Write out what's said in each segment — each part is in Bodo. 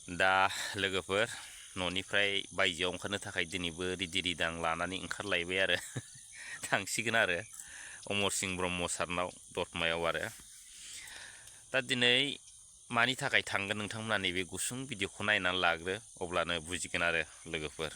दा लोगोफोर न'निफ्राय बायजोआव ओंखारनो थाखाय दिनैबो रिदि रिदां लानानै ओंखारलायबाय आरो थांसिगोन आरो अमरसिं ब्रह्म सारनाव दतमायाव आरो दा दिनै मानि थाखाय थांगोन नोंथांमोना नैबे गुसुं भिडिअखौ नायनानै लाग्रो अब्लानो बुजिगोन आरो लोगोफोर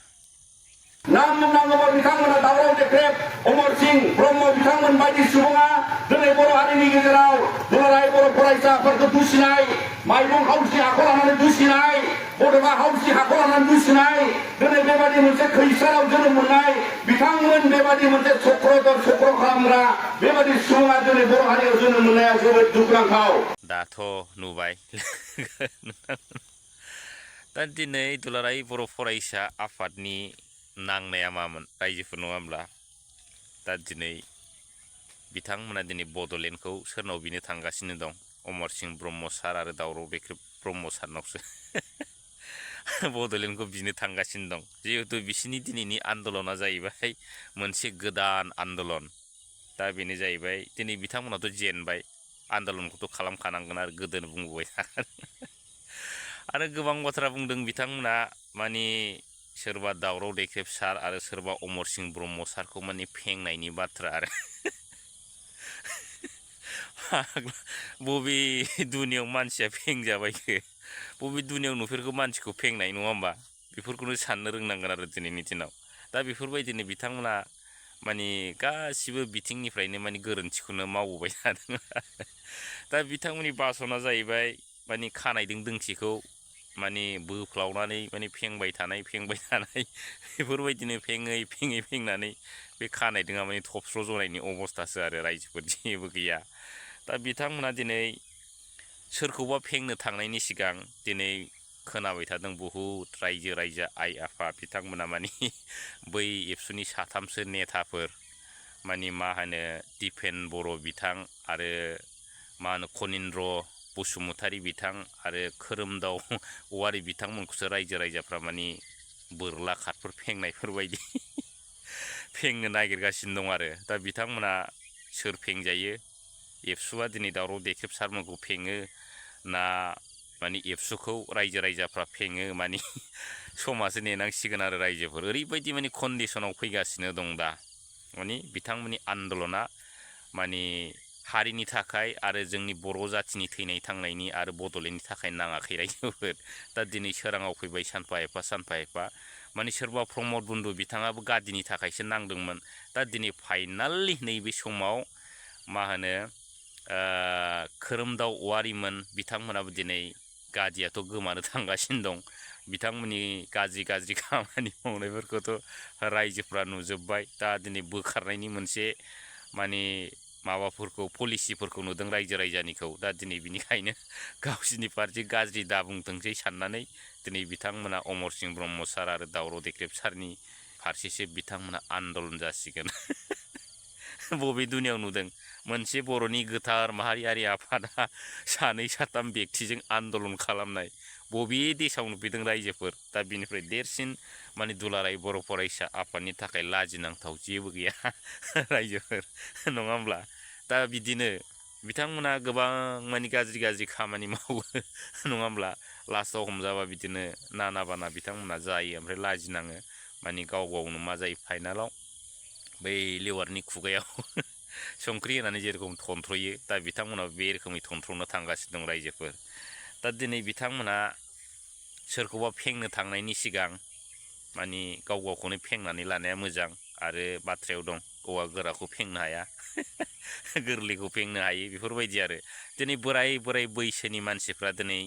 नाम बुंनांगौबा बिथांमोना दावराव देख्रेब अमरसिं ब्रह्म बिथांमोन बायदि सुबुङा दिनै बर' हारिनि गेजेराव दुलाराय बर' फरायसाफोरखौ दुसिनाय माइरं हाउसनि हाखौ लानानै दुसिनाय बड'फा हाउसनि हाखौ लानानै दुसिनाय दिनै बेबादि मोनसे खैसाराव जोनोम मोननाय बिथांमोन बेबादि मोनसे चक्रधर चक्र खालामग्रा बेबादि सुबुङा दिनै बर' हारियाव जोनोम मोननाया जोबोद दुखुनांथाव। दाथ' नुबाय दा दिनै दुलाराय बर' फरायसा आफादनि नांनाया मामोन रायजोफोर नङा होमब्ला दा दिनै बिथांमोना दिनै बड'लेण्डखौ सोरनाव बिनो थांगासिनो दं अमरसिं ब्रह्म सार आरो दावराव देख्रेब ब्रह्म सारनावसो बड'लेण्डखौ बिनो थांगासिनो दं जिहेतु बिसिनि दिनैनि आन्दलना जाहैबाय मोनसे गोदान आन्दलन दा बेनो जाहैबाय दिनै बिथांमोनाथ' जेनबाय आन्दलनखौथ' खालामखानांगोन आरो गोदोनो बुंबोबाय थागोन आरो गोबां बाथ्रा बुंदों बिथांमोना माने सोरबा दावराव देख्रेब सार आरो सोरबा अमरसिं ब्रह्म सारखौ माने फेंनायनि बाथ्रा आरो बबे दुनियाव मानसिया फेंजाबायखो बबे दुनियाव नुफेरखौ मानसिखौ फेंनाय नङा होमबा बेफोरखौनो साननो रोंनांगोन आरो दिनैनि दिनाव दा बेफोरबायदिनो बिथांमोना माने गासिबो बिथिंनिफ्रायनो माने गोरोन्थिखौनो मावबोबाय थादों दा बिथांमोननि बासना जाहैबाय माने खानायदों दोंसेखौ माने बोफ्लावनानै माने फेंबाय थानाय बेफोरबायदिनो फेङै फेंनानै बे खानायदोंआ माने थबस्र' जनायनि अबस्थासो आरो रायजोफोर जेबो गैया दा बिथांमोना दिनै सोरखौबा फेंनो थांनायनि सिगां दिनै खोनाबाय थादों बहुद रायजो राजा आइ आफा बिथांमोना माने बै एबसुनि साथामसो नेताफोर माने मा होनो दिपेन बर' बिथां आरो मा होनो कनिन्द्र बसुमतारी बिथां आरो खोरोमदाव औवारि बिथांमोनखौसो रायजो राजाफ्रा माने बोरला खारफोर फेंनायफोरबायदि फेंनो नागिरगासिनो दं आरो दा बिथांमोना सोर फेंजायो एबसुआ दिनै दावराव देख्रेब सारमोनखौ फेङो ना माने एबसुखौ रायजो राजाफ्रा फेङो माने समासो नेनांसिगोन आरो रायजोफोर ओरैबायदि माने कन्डिसनाव फैगासिनो दं दा माने बिथांमोननि आन्दलना माने हारिनि थाखाय आरो जोंनि बर' जाथिनि थैनाय थांनायनि आरो बड'लेण्डनि थाखाय नाङाखै रायजोफोर दा दिनै सोराङाव फैबाय सानफा एफा माने सोरबा प्रमद बन्दु बिथाङाबो गादिनि थाखायसो नांदोंमोन दा दिनै फाइनालि नैबे समाव मा होनो खोरोमदाव औवारिमोन बिथांमोनाबो दिनै गादियाथ' गोमानो थांगासिनो दं बिथांमोननि गाज्रि खामानि मावनायफोरखौथ' रायजोफ्रा नुजोब्बाय दा दिनै बोखारनायनि मोनसे माने माबाफोरखौ पलिसिफोरखौ नुदों रायजो राजानिखौ दा दिनै बिनिखायनो गावसिनि फारसे गाज्रि दाबुंथोंसै साननानै दिनै बिथांमोना अमरसिं ब्रह्म सार आरो दावराव देख्रेब सारनि फारसेसो बिथांमोना आन्दलन जासिगोन बबे दुनियाव नुदों मोनसे बर'नि गोथार माहारियारि आफादा सानै साथाम बेक्तिजों आन्दलन खालामनाय बबे देशाव नुफेरदों रायजोफोर दा बिनिफ्राय देरसिन माने दुलाराय बर' फरायसा आफादनि थाखाय लाजिनांथाव जेबो गैया रायजोफोर नङा होमब्ला दा बिदिनो बिथांमोना गोबां माने गाज्रि खामानि मावो नङा होमब्ला लास्टआव हमजाबा बिदिनो नाना बाना बिथांमोना जायो ओमफ्राय लाजिनाङो माने गाव गावनो मा जायो फाइनालाव बै लेवारनि खुगायाव संख्रि होनानै जेरखम थन्थ्र'यो दा बिथांमोनाबो बे रोखोमै थन्थ्र'नो थांगासिनो दं रायजोफोर दा दिनै बिथांमोना सोरखौबा फेंनो थांनायनि सिगां माने गाव गावखौनो फेंनानै लानाया मोजां आरो बाथ्रायाव दं औवा गोराखौ फेंनो हाया गोरलैखौ फेंनो हायो बेफोरबायदि आरो दिनै बोराय बैसोनि मानसिफ्रा दिनै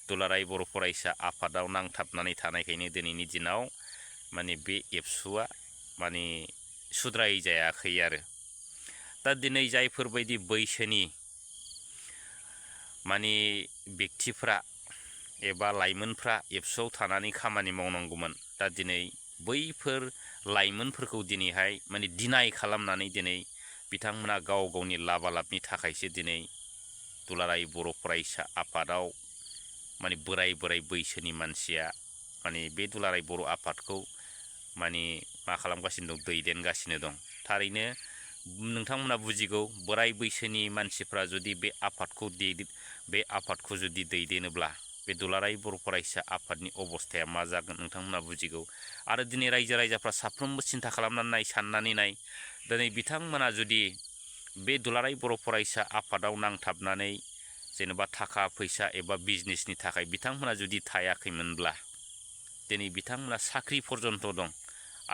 दुलाराय बर' फरायसा आफादाव नांथाबनानै थानायखायनो दिनैनि दिनाव माने बे एबसुआ माने सुद्राय जायाखै आरो दा दिनै जायफोरबायदि बैसोनि माने बेक्तिफ्रा एबा लाइमोनफ्रा एबसुआव थानानै खामानि मावनांगौमोन दा दिनै बैफोर लाइमोनफोरखौ दिनैहाय माने डिनाय खालामनानै दिनै बिथांमोना गाव गावनि लाबालाबनि थाखायसो दिनै दुलाराय बर' फरायसा आफादाव माने बोराय बैसोनि मानसिया माने बे दुलाराय बर' आफादखौ माने मा खालामगासिनो दं दैदेनगासिनो दं थारैनो नोंथांमोना बुजिगौ बोराय बैसोनि मानसिफ्रा जुदि बे आफादखौ जुदि दैदेनोब्ला बे दुलाराय बर' फरायसा आफादनि अबस्थाया मा जागोन नोंथांमोना बुजिगौ। आरो दिनै रायजो राजाफ्रा साफ्रोमबो सिन्था खालामनानै साननानै नाय दिनै बिथांमोना जुदि बे दुलाराय बर' फरायसा आफादाव नांथाबनानै जेनेबा थाखा फैसा एबा बिजनेसनि थाखाय बिथांमोना जुदि थायाखैमोनब्ला दिनै बिथांमोना साख्रि पर्यन्त दं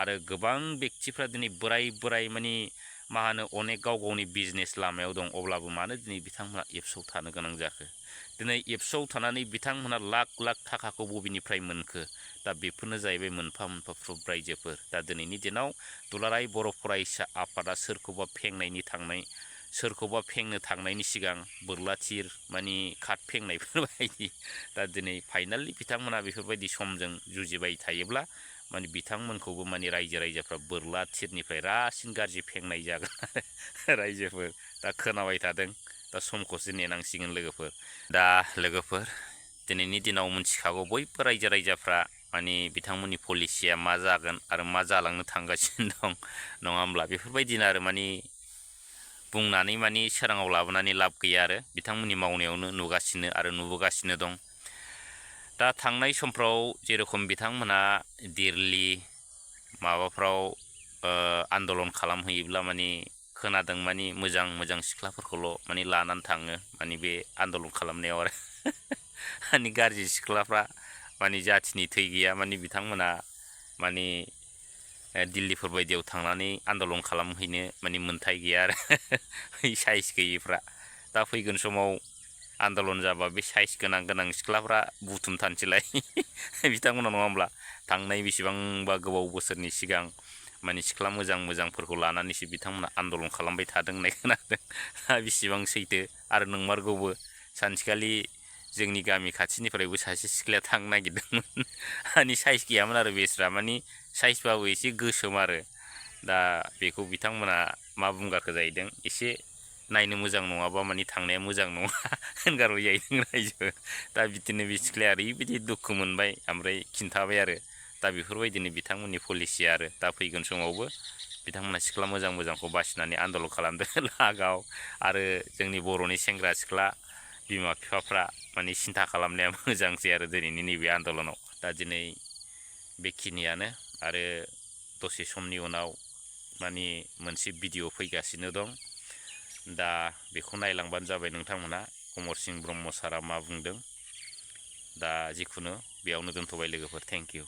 आरो गोबां बेक्तिफ्रा दिनै बोराय माने मा होनो अनेक गाव गावनि बिजनेस लामायाव दं, अब्लाबो मानो दिनै बिथांमोना एबसुआव थानो गोनां जाखो? दिनै एबसुआव थानानै बिथांमोना लाख लाख थाखाखौ बबेनिफ्राय मोनखो? दा बेफोरनो जाहैबाय मोनफा मोनफा प्रुफ रायजोफोर। दा दिनैनि दिनाव दुलाराय बर' फरायसा आफादा सोरखौबा फेंनो थांनायनि सिगां बोरला थिर माने खाट फेंनायफोर बायदि दा दिनै फाइनालि बिथांमोना बेफोरबायदि समजों जुजिबाय थायोब्ला माने बिथांमोनखौबो माने रायजो राजाफ्रा बोरला थिरनिफ्राय रासिन गाज्रि फेंनाय जागोन रायजोफोर। दा खोनाबाय थादों, दा समखौसो नेनांसिगोन लोगोफोर। दा लोगोफोर दिनैनि दिनाव मिथिखागौ बयबो रायजो राजाफ्रा माने बिथांमोननि पलिसिया मा जागोन आरो मा जालांनो थांगासिनो दं, नङा होमब्ला? बेफोरबायदिनो आरो माने बुंनानै माने सोराङाव लाबोनानै लाब गैया आरो बिथांमोननि मावनायावनो नुगासिनो आरो नुबोगासिनो दं। दा थांनाय समफ्राव जेरखम बिथांमोना दिल्ली माबाफ्राव आन्दलन खालामहैयोब्ला माने खोनादों माने मोजां सिख्लाफोरखौल' माने लानानै थाङो माने बे आन्दलन खालामनायाव आरो माने गाज्रि सिख्लाफ्रा माने जाथिनि थै गैया माने बिथांमोना माने दिल्लीफोर बायदियाव थांनानै आन्दलन खालामहैनो माने मोन्थाय गैया आरो साइस गैयिफ्रा। दा फैगोन समाव आन्दलन जाबा बे साइस गोनां सिख्लाफ्रा बुथुमथानसैलाय बिथांमोना, नङा होमब्ला? थांनाय बेसेबांबा गोबाव बोसोरनि सिगां माने सिख्ला मोजांफोरखौ लानानैसो बिथांमोना आन्दलन खालामबाय थादों होननाय खोनादों। दा बेसेबां सैथो आरो नंमारगौबो। सानसेखालि जोंनि गामि खाथिनिफ्रायबो सासे सिख्लाया थांनो नागिरदोंमोन माने साइस गैयामोन आरो बेस्रा माने साइसबाबो एसे गोसोम आरो। दा बेखौ बिथांमोना मा बुंगारखो जाहैदों, एसे नायनो मोजां नङाबा माने थांनाया मोजां नङा होनगारबाय जाहैदों रायजो। दा बिदिनो बे सिख्लाया ओरैबायदि दुखु मोनबाय ओमफ्राय खिन्थाबाय आरो। दा बेफोरबायदिनो बिथांमोननि पलिसिया आरो दा फैगोन समावबो बिथांमोना सिख्ला मोजांखौ बासिनानै आन्दलन खालामदों लागाव। आरो जोंनि बर'नि सेंग्रा सिख्ला बिमा बिफाफ्रा माने सिन्था खालामनाया मोजांसै आरो दिनैनि नैबे आन्दलनाव। दा दिनै बेखिनियानो, आरो दसे समनि उनाव माने मोनसे भिडिअ फैगासिनो दं। दा बेखौ नायलांबानो जाबाय नोंथांमोना अमरसिं ब्रह्म सारा मा बुंदों। दा जिखुनु बेयावनो दोनथ'बाय लोगोफोर, थेंक इउ।